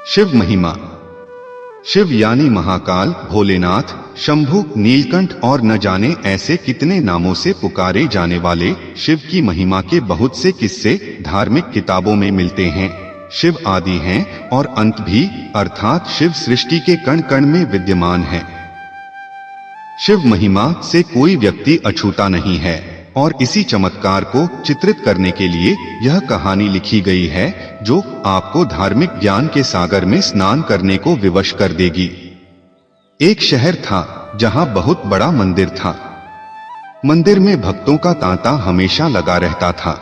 शिव महिमा। शिव यानी महाकाल, भोलेनाथ, शंभु, नीलकंठ और न जाने ऐसे कितने नामों से पुकारे जाने वाले शिव की महिमा के बहुत से किस्से धार्मिक किताबों में मिलते हैं। शिव आदि हैं और अंत भी, अर्थात शिव सृष्टि के कण कण में विद्यमान है। शिव महिमा से कोई व्यक्ति अछूता नहीं है और इसी चमत्कार को चित्रित करने के लिए यह कहानी लिखी गई है जो आपको धार्मिक ज्ञान के सागर में स्नान करने को विवश कर देगी। एक शहर था जहां बहुत बड़ा मंदिर था। मंदिर में भक्तों का तांता हमेशा लगा रहता था।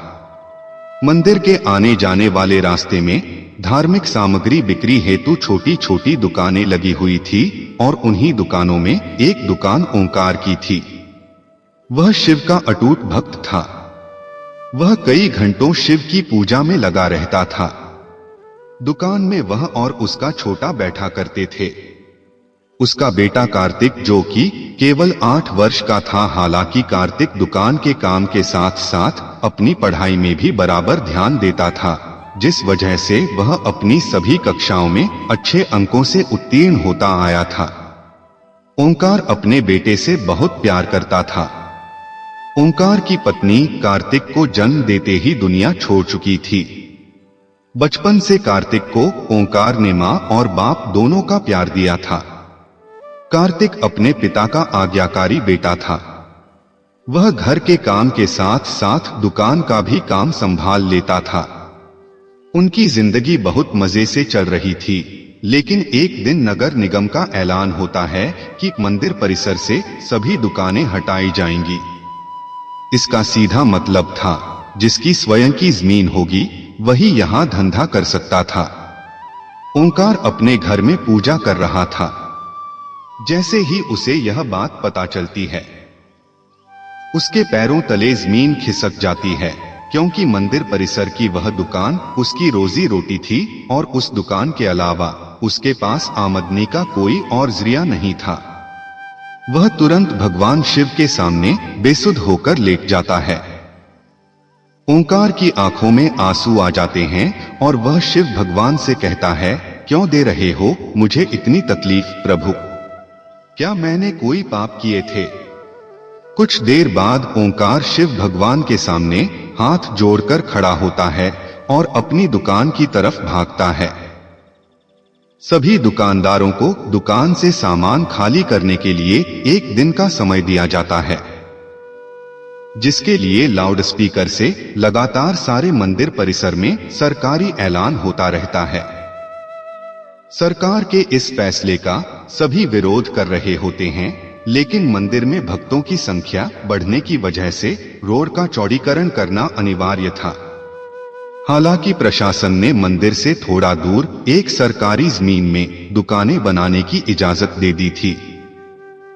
मंदिर के आने जाने वाले रास्ते में धार्मिक सामग्री बिक्री हेतु छोटी छोटी दुकानें लगी हुई थी और उन्हीं दुकानों में एक दुकान ओंकार की थी। वह शिव का अटूट भक्त था। वह कई घंटों शिव की पूजा में लगा रहता था। दुकान में वह और उसका छोटा बैठा करते थे। उसका बेटा कार्तिक, जो कि केवल 8 वर्ष का था, हालांकि कार्तिक दुकान के काम के साथ साथ अपनी पढ़ाई में भी बराबर ध्यान देता था, जिस वजह से वह अपनी सभी कक्षाओं में अच्छे अंकों से उत्तीर्ण होता आया था। ओंकार अपने बेटे से बहुत प्यार करता था। ओंकार की पत्नी कार्तिक को जन्म देते ही दुनिया छोड़ चुकी थी। बचपन से कार्तिक को ओंकार ने मां और बाप दोनों का प्यार दिया था। कार्तिक अपने पिता का आज्ञाकारी बेटा था। वह घर के काम के साथ साथ दुकान का भी काम संभाल लेता था। उनकी जिंदगी बहुत मजे से चल रही थी, लेकिन एक दिन नगर निगम का ऐलान होता है कि मंदिर परिसर से सभी दुकानें हटाई जाएंगी। इसका सीधा मतलब था, जिसकी स्वयं की जमीन होगी वही यहां धंधा कर सकता था। ओंकार अपने घर में पूजा कर रहा था। जैसे ही उसे यह बात पता चलती है, उसके पैरों तले जमीन खिसक जाती है, क्योंकि मंदिर परिसर की वह दुकान उसकी रोजी रोटी थी और उस दुकान के अलावा उसके पास आमदनी का कोई और जरिया नहीं था। वह तुरंत भगवान शिव के सामने बेसुध होकर लेट जाता है। ओंकार की आंखों में आंसू आ जाते हैं और वह शिव भगवान से कहता है, क्यों दे रहे हो मुझे इतनी तकलीफ प्रभु? क्या मैंने कोई पाप किए थे? कुछ देर बाद ओंकार शिव भगवान के सामने हाथ जोड़कर खड़ा होता है और अपनी दुकान की तरफ भागता है। सभी दुकानदारों को दुकान से सामान खाली करने के लिए 1 दिन का समय दिया जाता है, जिसके लिए लाउडस्पीकर से लगातार सारे मंदिर परिसर में सरकारी ऐलान होता रहता है। सरकार के इस फैसले का सभी विरोध कर रहे होते हैं, लेकिन मंदिर में भक्तों की संख्या बढ़ने की वजह से रोड का चौड़ीकरण करना अनिवार्य था। हालांकि प्रशासन ने मंदिर से थोड़ा दूर एक सरकारी जमीन में दुकानें बनाने की इजाजत दे दी थी,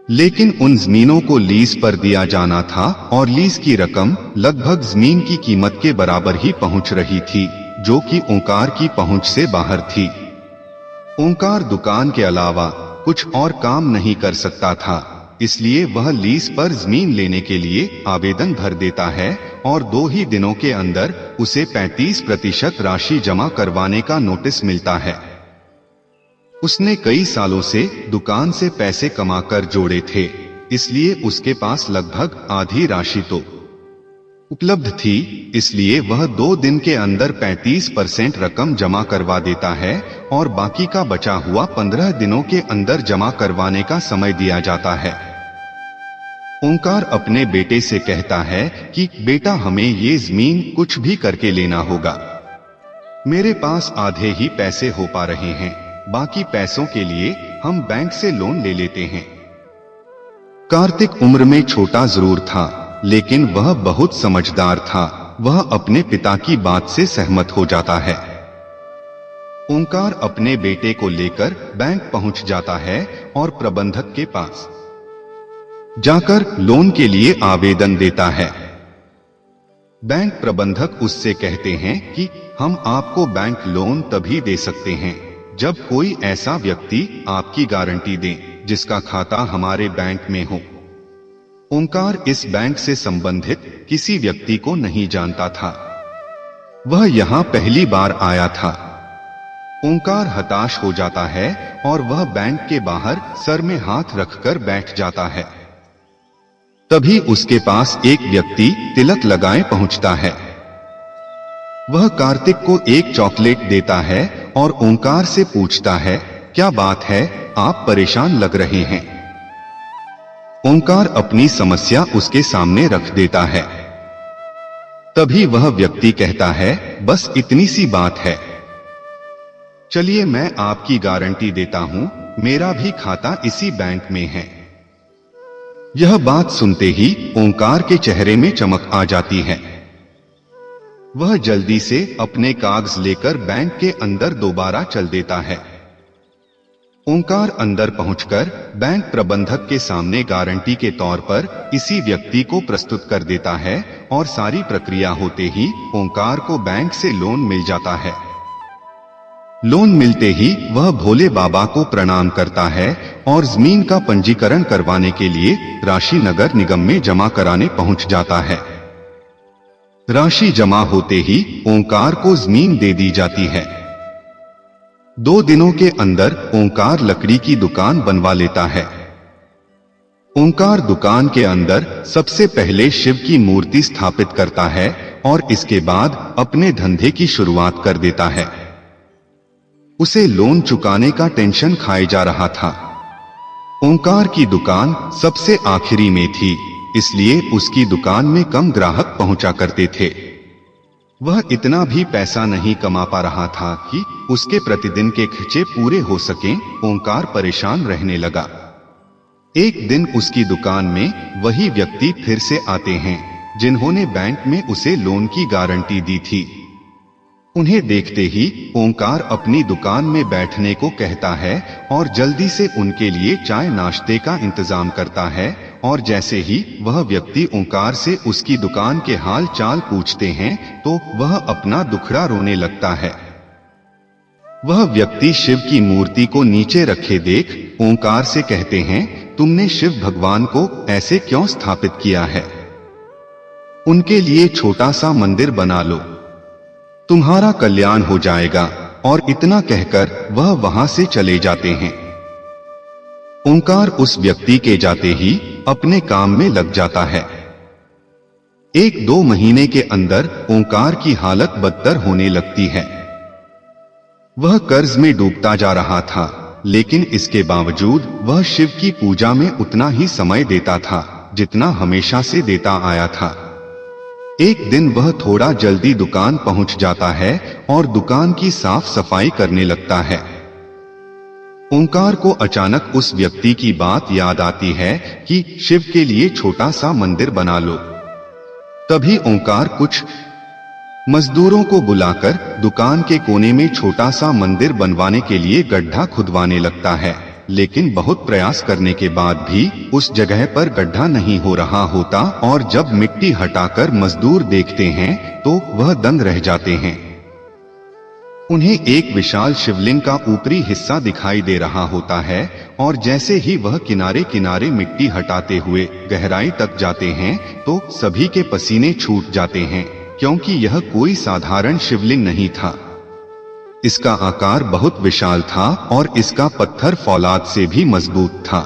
लेकिन उन जमीनों को लीज पर दिया जाना था और लीज की रकम लगभग जमीन की कीमत के बराबर ही पहुंच रही थी, जो कि ओंकार की पहुंच से बाहर थी। ओंकार दुकान के अलावा कुछ और काम नहीं कर सकता था, इसलिए वह लीज पर जमीन लेने के लिए आवेदन भर देता है और 2 ही दिनों के अंदर उसे 35% राशि जमा करवाने का नोटिस मिलता है। उसने कई सालों से दुकान से पैसे कमाकर जोड़े थे, इसलिए उसके पास लगभग आधी राशि तो उपलब्ध थी, इसलिए वह 2 दिन के अंदर 35% रकम जमा करवा देता है और बाकी का बचा हुआ 15 दिनों के अंदर जमा करवाने का समय दिया जाता है। ओंकार अपने बेटे से कहता है कि बेटा, हमें ये जमीन कुछ भी करके लेना होगा। मेरे पास आधे ही पैसे हो पा रहे हैं, बाकी पैसों के लिए हम बैंक से लोन ले लेते हैं। कार्तिक उम्र में छोटा जरूर था, लेकिन वह बहुत समझदार था। वह अपने पिता की बात से सहमत हो जाता है। ओंकार अपने बेटे को लेकर बैंक पहुंच जाता है और प्रबंधक के पास जाकर लोन के लिए आवेदन देता है। बैंक प्रबंधक उससे कहते हैं कि हम आपको बैंक लोन तभी दे सकते हैं जब कोई ऐसा व्यक्ति आपकी गारंटी दे जिसका खाता हमारे बैंक में हो। ओंकार इस बैंक से संबंधित किसी व्यक्ति को नहीं जानता था। वह यहां पहली बार आया था। ओंकार हताश हो जाता है और वह बैंक के बाहर सर में हाथ रखकर बैठ जाता है। तभी उसके पास एक व्यक्ति तिलक लगाए पहुंचता है। वह कार्तिक को एक चॉकलेट देता है और ओंकार से पूछता है, क्या बात है, आप परेशान लग रहे हैं। ओंकार अपनी समस्या उसके सामने रख देता है। तभी वह व्यक्ति कहता है, बस इतनी सी बात है, चलिए मैं आपकी गारंटी देता हूं, मेरा भी खाता इसी बैंक में है। यह बात सुनते ही ओंकार के चेहरे में चमक आ जाती है। वह जल्दी से अपने कागज लेकर बैंक के अंदर दोबारा चल देता है। ओंकार अंदर पहुंचकर बैंक प्रबंधक के सामने गारंटी के तौर पर इसी व्यक्ति को प्रस्तुत कर देता है और सारी प्रक्रिया होते ही ओंकार को बैंक से लोन मिल जाता है। लोन मिलते ही वह भोले बाबा को प्रणाम करता है और जमीन का पंजीकरण करवाने के लिए राशि नगर निगम में जमा कराने पहुंच जाता है। राशि जमा होते ही ओंकार को जमीन दे दी जाती है। 2 दिनों के अंदर ओंकार लकड़ी की दुकान बनवा लेता है। ओंकार दुकान के अंदर सबसे पहले शिव की मूर्ति स्थापित करता है और इसके बाद अपने धंधे की शुरुआत कर देता है। उसे लोन चुकाने का टेंशन खाए जा रहा था। ओंकार की दुकान सबसे आखिरी में थी, इसलिए उसकी दुकान में कम ग्राहक पहुंचा करते थे। वह इतना भी पैसा नहीं कमा पा रहा था कि उसके प्रतिदिन के खर्चे पूरे हो सकें। ओंकार परेशान रहने लगा। एक दिन उसकी दुकान में वही व्यक्ति फिर से आते हैं जिन्होंने बैंक में उसे लोन की गारंटी दी थी। उन्हें देखते ही ओंकार अपनी दुकान में बैठने को कहता है और जल्दी से उनके लिए चाय नाश्ते का इंतजाम करता है। और जैसे ही वह व्यक्ति ओंकार से उसकी दुकान के हाल चाल पूछते हैं तो वह अपना दुखड़ा रोने लगता है। वह व्यक्ति शिव की मूर्ति को नीचे रखे देख ओंकार से कहते हैं, तुमने शिव भगवान को ऐसे क्यों स्थापित किया है? उनके लिए छोटा सा मंदिर बना लो, तुम्हारा कल्याण हो जाएगा। और इतना कहकर वह वहां से चले जाते हैं। ओंकार उस व्यक्ति के जाते ही अपने काम में लग जाता है। 1-2 महीने के अंदर ओंकार की हालत बदतर होने लगती है। वह कर्ज में डूबता जा रहा था, लेकिन इसके बावजूद वह शिव की पूजा में उतना ही समय देता था जितना हमेशा से देता आया था। एक दिन वह थोड़ा जल्दी दुकान पहुंच जाता है और दुकान की साफ सफाई करने लगता है। ओंकार को अचानक उस व्यक्ति की बात याद आती है कि शिव के लिए छोटा सा मंदिर बना लो। तभी ओंकार कुछ मजदूरों को बुलाकर दुकान के कोने में छोटा सा मंदिर बनवाने के लिए गड्ढा खुदवाने लगता है, लेकिन बहुत प्रयास करने के बाद भी उस जगह पर गड्ढा नहीं हो रहा होता और जब मिट्टी हटाकर मजदूर देखते हैं तो वह दंग रह जाते हैं। उन्हें एक विशाल शिवलिंग का ऊपरी हिस्सा दिखाई दे रहा होता है और जैसे ही वह किनारे किनारे मिट्टी हटाते हुए गहराई तक जाते हैं तो सभी के पसीने छूट जाते हैं, क्योंकि यह कोई साधारण शिवलिंग नहीं था। इसका आकार बहुत विशाल था और इसका पत्थर फौलाद से भी मजबूत था।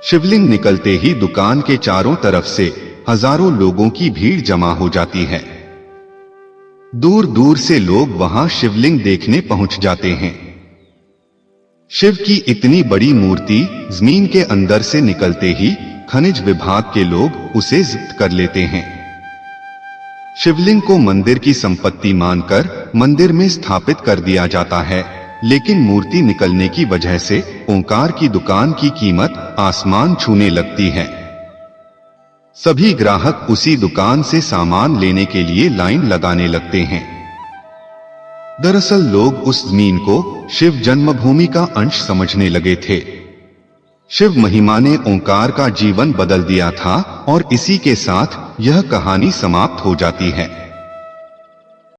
शिवलिंग निकलते ही दुकान के चारों तरफ से हजारों लोगों की भीड़ जमा हो जाती है। दूर दूर से लोग वहां शिवलिंग देखने पहुंच जाते हैं। शिव की इतनी बड़ी मूर्ति जमीन के अंदर से निकलते ही खनिज विभाग के लोग उसे जब्त कर लेते हैं। शिवलिंग को मंदिर की संपत्ति मानकर मंदिर में स्थापित कर दिया जाता है, लेकिन मूर्ति निकलने की वजह से ओंकार की दुकान की कीमत आसमान छूने लगती है। सभी ग्राहक उसी दुकान से सामान लेने के लिए लाइन लगाने लगते हैं। दरअसल लोग उस जमीन को शिव जन्मभूमि का अंश समझने लगे थे। शिव महिमा ने ओंकार का जीवन बदल दिया था और इसी के साथ यह कहानी समाप्त हो जाती है।